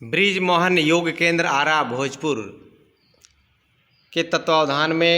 Bridge Mohan योग केंद्र आरा भोजपुर के तत्वावधान में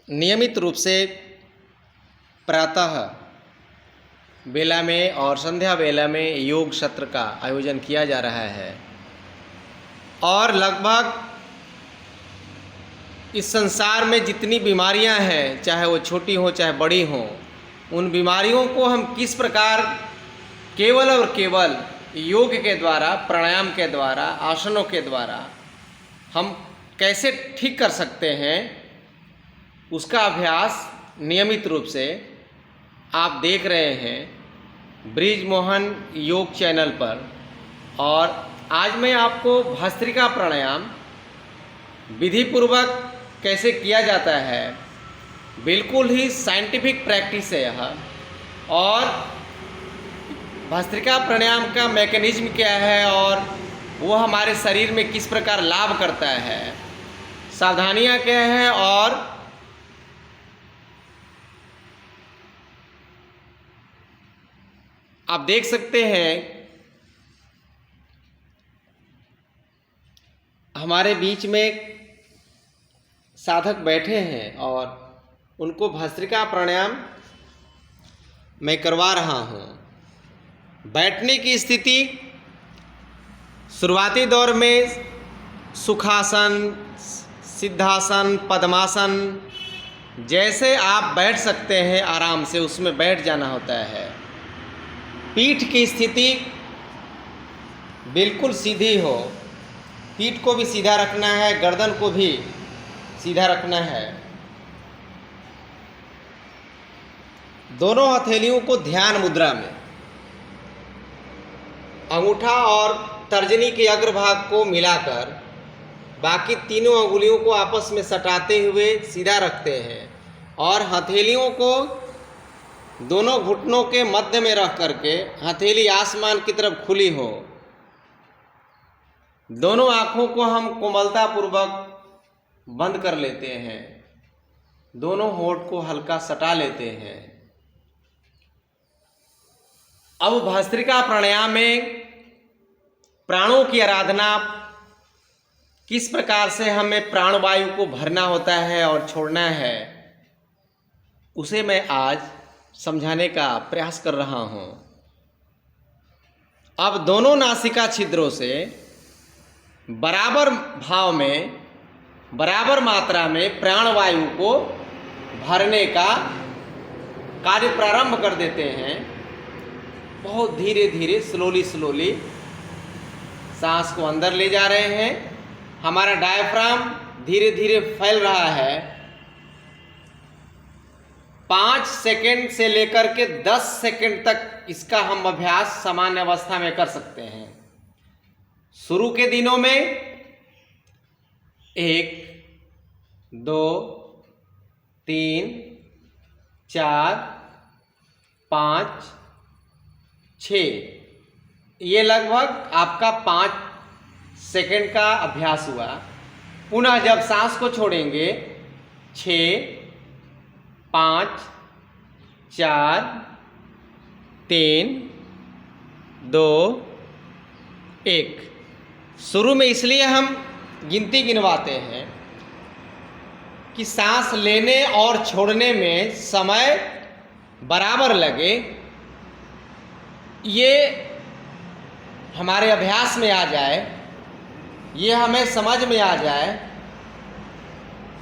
नियमित रूप से प्रातः बेला में और संध्या बेला में योग सत्र का आयोजन किया जा रहा है और लगभग इस संसार में जितनी बीमारियां हैं, चाहे वो छोटी हों चाहे बड़ी हों, उन बीमारियों को हम किस प्रकार केवल और केवल योग के द्वारा, प्राणायाम के द्वारा, आसनों के द्वारा हम कैसे ठीक कर सकते हैं, उसका अभ्यास नियमित रूप से आप देख रहे हैं ब्रिज मोहन योग चैनल पर। और आज मैं आपको भस्त्रिका प्राणायाम विधिपूर्वक कैसे किया जाता है, बिल्कुल ही साइंटिफिक प्रैक्टिस है यह। और भस्त्रिका प्राणायाम का मैकेनिज्म क्या है और वो हमारे शरीर में किस प्रकार लाभ करता है, सावधानियां क्या हैं, और आप देख सकते हैं हमारे बीच में साधक बैठे हैं और उनको भस्त्रिका प्राणायाम मैं करवा रहा हूँ। बैठने की स्थिति शुरुआती दौर में सुखासन, सिद्धासन, पद्मासन जैसे आप बैठ सकते हैं आराम से, उसमें बैठ जाना होता है। पीठ की स्थिति बिल्कुल सीधी हो, पीठ को भी सीधा रखना है, गर्दन को भी सीधा रखना है। दोनों हथेलियों को ध्यान मुद्रा में, अंगूठा और तर्जनी के अग्रभाग को मिलाकर बाकी तीनों अंगुलियों को आपस में सटाते हुए सीधा रखते हैं और हथेलियों को दोनों घुटनों के मध्य में रख करके हथेली आसमान की तरफ खुली हो। दोनों आँखों को हम कोमलतापूर्वक बंद कर लेते हैं, दोनों होंठ को हल्का सटा लेते हैं। अब भस्त्रिका प्राणायाम में प्राणों की आराधना, किस प्रकार से हमें प्राणवायु को भरना होता है और छोड़ना है, उसे मैं आज समझाने का प्रयास कर रहा हूँ। अब दोनों नासिका छिद्रों से बराबर भाव में, बराबर मात्रा में प्राणवायु को भरने का कार्य प्रारंभ कर देते हैं। बहुत धीरे धीरे, स्लोली सांस को अंदर ले जा रहे हैं। हमारा डायफ्राम धीरे धीरे फैल रहा है। 5 सेकंड से लेकर के 10 सेकंड तक इसका हम अभ्यास सामान्य अवस्था में कर सकते हैं। शुरू के दिनों में 1, 2, 3, 4, 5, 6, ये लगभग आपका 5 सेकंड का अभ्यास हुआ। पुनः जब सांस को छोड़ेंगे 6, 5, 4, 3, 2, 1। शुरू में इसलिए हम गिनती गिनवाते हैं कि सांस लेने और छोड़ने में समय बराबर लगे, ये हमारे अभ्यास में आ जाए, ये हमें समझ में आ जाए,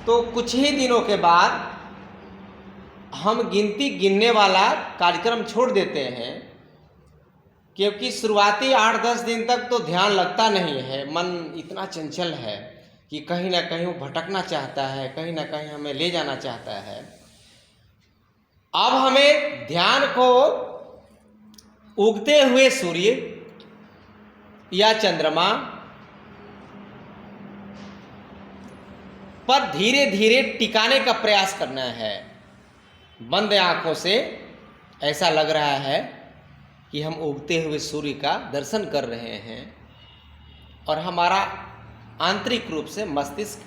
तो कुछ ही दिनों के बाद हम गिनती गिनने वाला कार्यक्रम छोड़ देते हैं। क्योंकि शुरुआती 8-10 दिन तक तो ध्यान लगता नहीं है, मन इतना चंचल है कि कहीं ना कहीं वो भटकना चाहता है, कहीं ना कहीं हमें ले जाना चाहता है। अब हमें ध्यान को उगते हुए सूर्य या चंद्रमा पर धीरे धीरे टिकाने का प्रयास करना है। बंद आंखों से ऐसा लग रहा है कि हम उगते हुए सूर्य का दर्शन कर रहे हैं और हमारा आंतरिक रूप से मस्तिष्क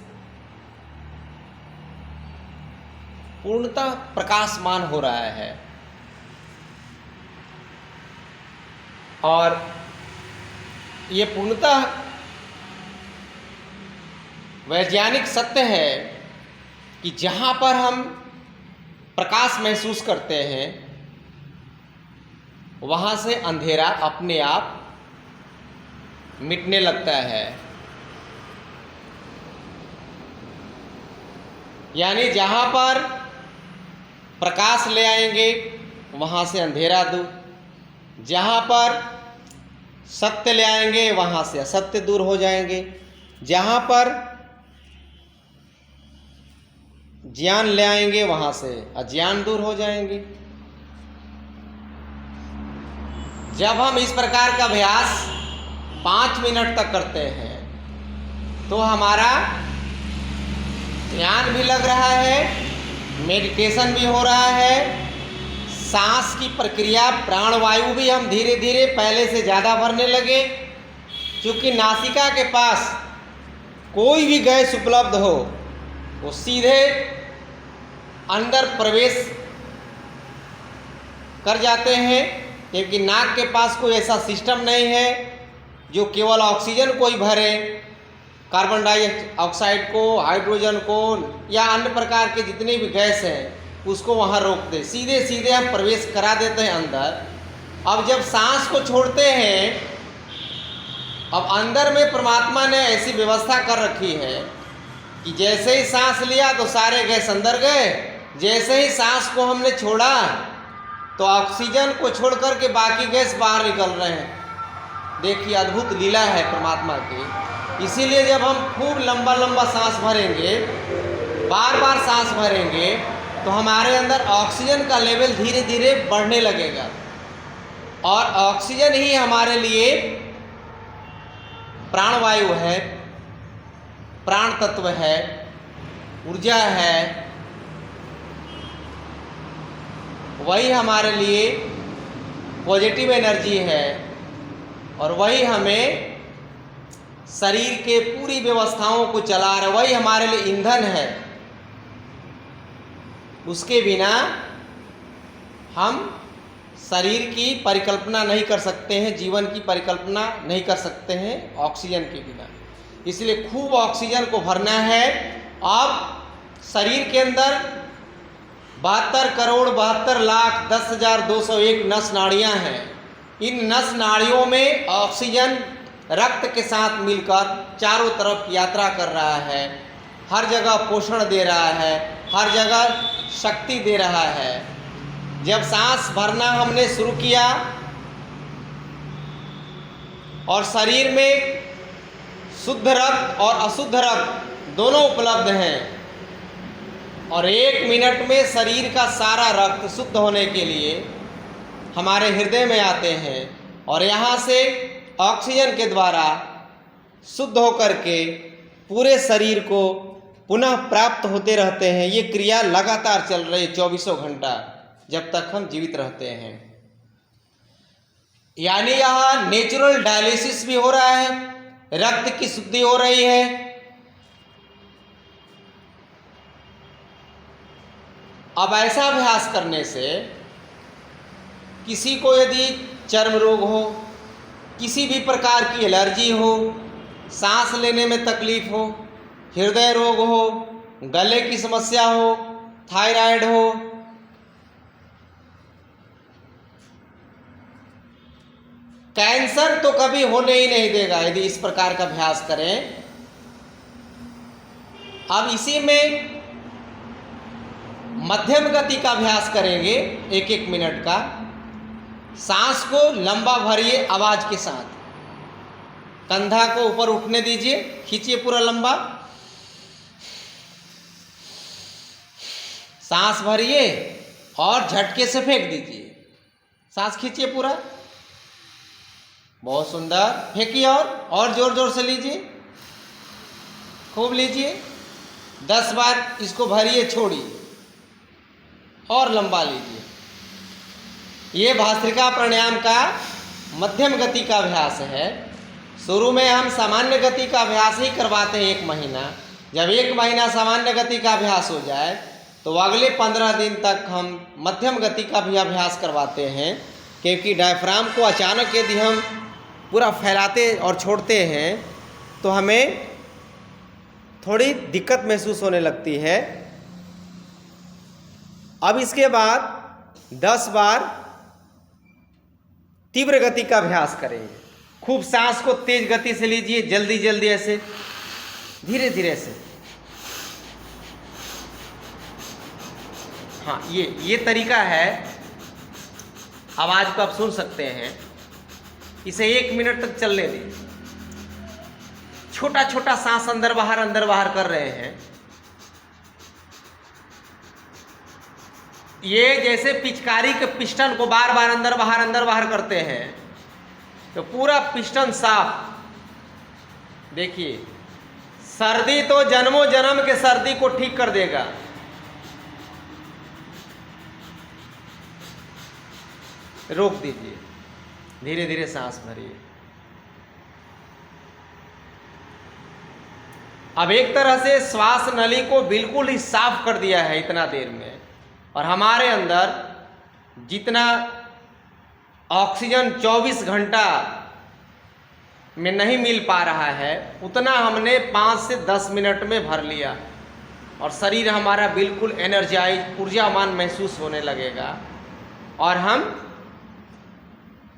पूर्णतः प्रकाशमान हो रहा है। और ये पूर्णतः वैज्ञानिक सत्य है कि जहाँ पर हम प्रकाश महसूस करते हैं वहाँ से अंधेरा अपने आप मिटने लगता है। यानी जहाँ पर प्रकाश ले आएंगे वहाँ से अंधेरा दूर, जहाँ पर सत्य ले आएंगे वहाँ से असत्य दूर हो जाएंगे, जहाँ पर ज्ञान ले आएंगे वहाँ से अज्ञान दूर हो जाएंगे। जब हम इस प्रकार का अभ्यास 5 मिनट तक करते हैं तो हमारा ध्यान भी लग रहा है, मेडिटेशन भी हो रहा है, सांस की प्रक्रिया प्राणवायु भी हम धीरे धीरे पहले से ज़्यादा भरने लगे। क्योंकि नासिका के पास कोई भी गैस उपलब्ध हो वो सीधे अंदर प्रवेश कर जाते हैं, क्योंकि नाक के पास कोई ऐसा सिस्टम नहीं है जो केवल ऑक्सीजन को ही भरे, कार्बन डाइऑक्साइड को, हाइड्रोजन को या अन्य प्रकार के जितने भी गैस हैं उसको वहाँ रोक दे। सीधे सीधे हम प्रवेश करा देते हैं अंदर। अब जब सांस को छोड़ते हैं, अब अंदर में परमात्मा ने ऐसी व्यवस्था कर रखी है कि जैसे ही सांस लिया तो सारे गैस अंदर गए, जैसे ही सांस को हमने छोड़ा तो ऑक्सीजन को छोड़ कर के बाकी गैस बाहर निकल रहे हैं। देखिए अद्भुत लीला है परमात्मा की। इसीलिए जब हम खूब लंबा लंबा सांस भरेंगे, बार बार सांस भरेंगे, तो हमारे अंदर ऑक्सीजन का लेवल धीरे धीरे बढ़ने लगेगा और ऑक्सीजन ही हमारे लिए प्राणवायु है, प्राण तत्व है, ऊर्जा है। वही हमारे लिए पॉजिटिव एनर्जी है और वही हमें शरीर के पूरी व्यवस्थाओं को चला रहा है, वही हमारे लिए ईंधन है। उसके बिना हम शरीर की परिकल्पना नहीं कर सकते हैं, जीवन की परिकल्पना नहीं कर सकते हैं ऑक्सीजन के बिना। इसलिए खूब ऑक्सीजन को भरना है। अब शरीर के अंदर 72,72,10,201 नस नाड़ियाँ हैं। इन नस नाड़ियों में ऑक्सीजन रक्त के साथ मिलकर चारों तरफ यात्रा कर रहा है, हर जगह पोषण दे रहा है, हर जगह शक्ति दे रहा है। जब सांस भरना हमने शुरू किया और शरीर में शुद्ध रक्त और अशुद्ध रक्त दोनों उपलब्ध हैं और 1 मिनट में शरीर का सारा रक्त शुद्ध होने के लिए हमारे हृदय में आते हैं और यहाँ से ऑक्सीजन के द्वारा शुद्ध होकर के पूरे शरीर को पुनः प्राप्त होते रहते हैं। ये क्रिया लगातार चल रही है 24 घंटा, जब तक हम जीवित रहते हैं। यानी यहाँ नेचुरल डायलिसिस भी हो रहा है, रक्त की शुद्धि हो रही है। अब ऐसा अभ्यास करने से किसी को यदि चर्म रोग हो, किसी भी प्रकार की एलर्जी हो, सांस लेने में तकलीफ हो, हृदय रोग हो, गले की समस्या हो, थायराइड हो, कैंसर तो कभी होने ही नहीं देगा यदि इस प्रकार का अभ्यास करें। अब इसी में मध्यम गति का अभ्यास करेंगे 1-1 मिनट का। सांस को लंबा भरिए आवाज के साथ, कंधा को ऊपर उठने दीजिए, खींचिए पूरा लंबा, सांस भरिए और झटके से फेंक दीजिए। सांस खींचिए पूरा, बहुत सुंदर, फेंकिए और जोर जोर से लीजिए, खूब लीजिए। 10 बार इसको भरिए, छोड़िए और लंबा लीजिए। ये भस्त्रिका प्राणायाम का मध्यम गति का अभ्यास है। शुरू में हम सामान्य गति का अभ्यास ही करवाते हैं 1 महीना। जब 1 महीना सामान्य गति का अभ्यास हो जाए तो अगले 15 दिन तक हम मध्यम गति का भी अभ्यास करवाते हैं, क्योंकि डायफ्राम को अचानक यदि हम पूरा फैलाते और छोड़ते हैं तो हमें थोड़ी दिक्कत महसूस होने लगती है। अब इसके बाद 10 बार तीव्र गति का अभ्यास करेंगे। खूब सांस को तेज गति से लीजिए, जल्दी जल्दी, ऐसे धीरे धीरे से। हाँ, ये तरीका है। आवाज को आप सुन सकते हैं। इसे 1 मिनट तक चलने दें। छोटा छोटा सांस अंदर बाहर कर रहे हैं। ये जैसे पिचकारी के पिस्टन को बार बार अंदर बाहर करते हैं तो पूरा पिस्टन साफ। देखिए, सर्दी तो जन्मों जन्म के सर्दी को ठीक कर देगा। रोक दीजिए, धीरे धीरे सांस भरिए। अब एक तरह से श्वास नली को बिल्कुल ही साफ कर दिया है इतना देर में, और हमारे अंदर जितना ऑक्सीजन 24 घंटा में नहीं मिल पा रहा है उतना हमने 5 से 10 मिनट में भर लिया, और शरीर हमारा बिल्कुल एनर्जाइज, ऊर्जावान महसूस होने लगेगा, और हम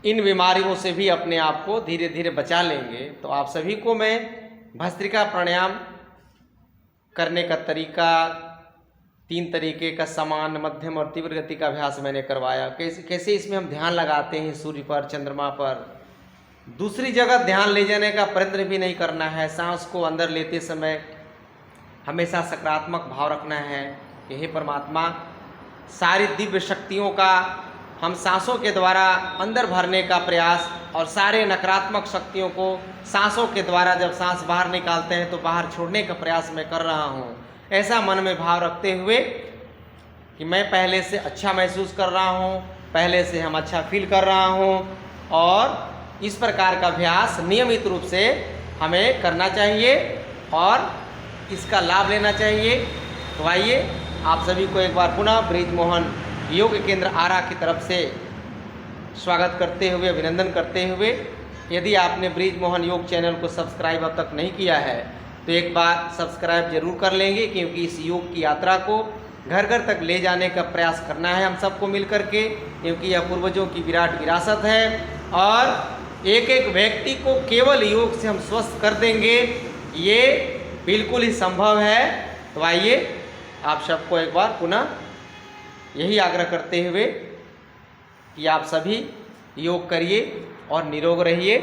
इन बीमारियों से भी अपने आप को धीरे धीरे बचा लेंगे। तो आप सभी को मैं भस्त्रिका प्राणायाम करने का तरीका, 3 तरीके का समान, मध्यम और तीव्र गति का अभ्यास मैंने करवाया। कैसे इसमें हम ध्यान लगाते हैं सूर्य पर, चंद्रमा पर। दूसरी जगह ध्यान ले जाने का प्रयत्न भी नहीं करना है। सांस को अंदर लेते समय हमेशा सकारात्मक भाव रखना है कि हे परमात्मा, सारी दिव्य शक्तियों का हम सांसों के द्वारा अंदर भरने का प्रयास, और सारे नकारात्मक शक्तियों को सांसों के द्वारा जब सांस बाहर निकालते हैं तो बाहर छोड़ने का प्रयास मैं कर रहा हूँ। ऐसा मन में भाव रखते हुए कि मैं पहले से अच्छा महसूस कर रहा हूँ, पहले से हम अच्छा फील कर रहा हूँ, और इस प्रकार का अभ्यास नियमित रूप से हमें करना चाहिए और इसका लाभ लेना चाहिए। तो आइए आप सभी को एक बार पुनः बृजमोहन योग केंद्र आरा की तरफ से स्वागत करते हुए, अभिनंदन करते हुए, यदि आपने बृजमोहन योग चैनल को सब्सक्राइब अब तक नहीं किया है तो एक बार सब्सक्राइब जरूर कर लेंगे, क्योंकि इस योग की यात्रा को घर घर तक ले जाने का प्रयास करना है हम सबको मिल करके, क्योंकि यह पूर्वजों की विराट विरासत है, और एक एक व्यक्ति को केवल योग से हम स्वस्थ कर देंगे, ये बिल्कुल ही संभव है। तो आइए आप सबको एक बार पुनः यही आग्रह करते हुए कि आप सभी योग करिए और निरोग रहिए।